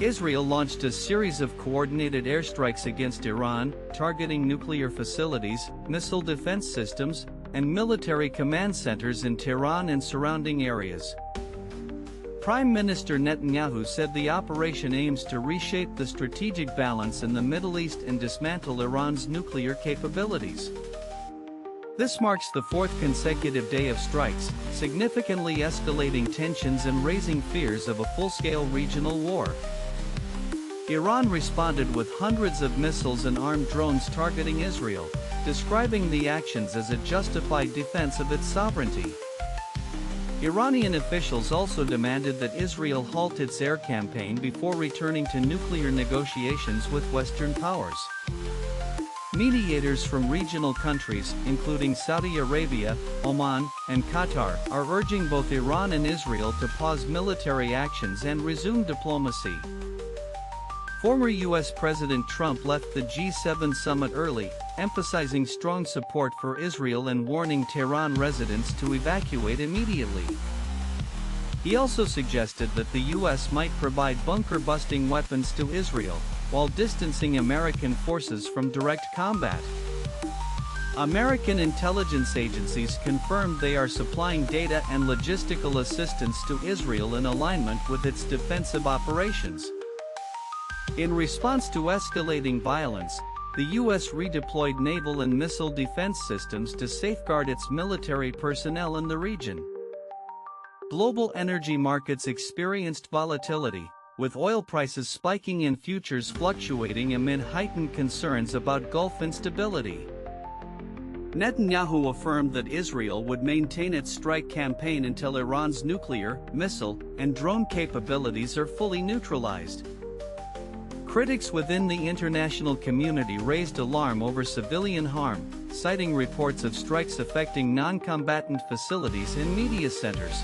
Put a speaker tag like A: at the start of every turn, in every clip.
A: Israel launched a series of coordinated airstrikes against Iran, targeting nuclear facilities, missile defense systems, and military command centers in Tehran and surrounding areas. Prime Minister Netanyahu said the operation aims to reshape the strategic balance in the Middle East and dismantle Iran's nuclear capabilities. This marks the fourth consecutive day of strikes, significantly escalating tensions and raising fears of a full-scale regional war. Iran responded with hundreds of missiles and armed drones targeting Israel, describing the actions as a justified defense of its sovereignty. Iranian officials also demanded that Israel halt its air campaign before returning to nuclear negotiations with Western powers. Mediators from regional countries, including Saudi Arabia, Oman, and Qatar, are urging both Iran and Israel to pause military actions and resume diplomacy. Former U.S. President Trump left the G7 summit early, emphasizing strong support for Israel and warning Tehran residents to evacuate immediately. He also suggested that the U.S. might provide bunker-busting weapons to Israel, while distancing American forces from direct combat. American intelligence agencies confirmed they are supplying data and logistical assistance to Israel in alignment with its defensive operations. In response to escalating violence, the U.S. redeployed naval and missile defense systems to safeguard its military personnel in the region. Global energy markets experienced volatility, with oil prices spiking and futures fluctuating amid heightened concerns about Gulf instability. Netanyahu affirmed that Israel would maintain its strike campaign until Iran's nuclear, missile, and drone capabilities are fully neutralized. Critics within the international community raised alarm over civilian harm, citing reports of strikes affecting non-combatant facilities and media centers.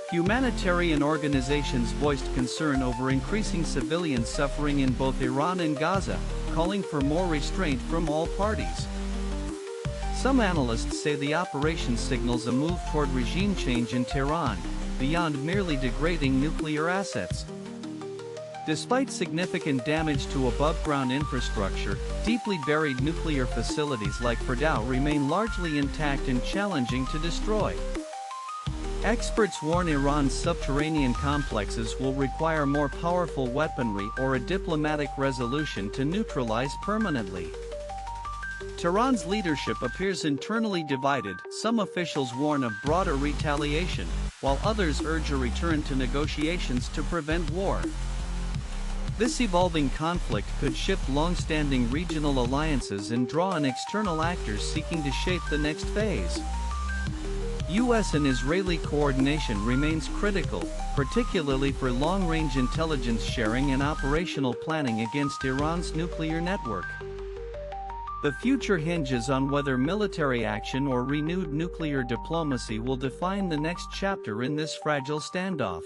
A: Humanitarian organizations voiced concern over increasing civilian suffering in both Iran and Gaza, calling for more restraint from all parties. Some analysts say the operation signals a move toward regime change in Tehran, beyond merely degrading nuclear assets. Despite significant damage to above-ground infrastructure, deeply buried nuclear facilities like Fordow remain largely intact and challenging to destroy. Experts warn Iran's subterranean complexes will require more powerful weaponry or a diplomatic resolution to neutralize permanently. Tehran's leadership appears internally divided. Some officials warn of broader retaliation, while others urge a return to negotiations to prevent war. This evolving conflict could shift long-standing regional alliances and draw in external actors seeking to shape the next phase. U.S. and Israeli coordination remains critical, particularly for long-range intelligence sharing and operational planning against Iran's nuclear network. The future hinges on whether military action or renewed nuclear diplomacy will define the next chapter in this fragile standoff.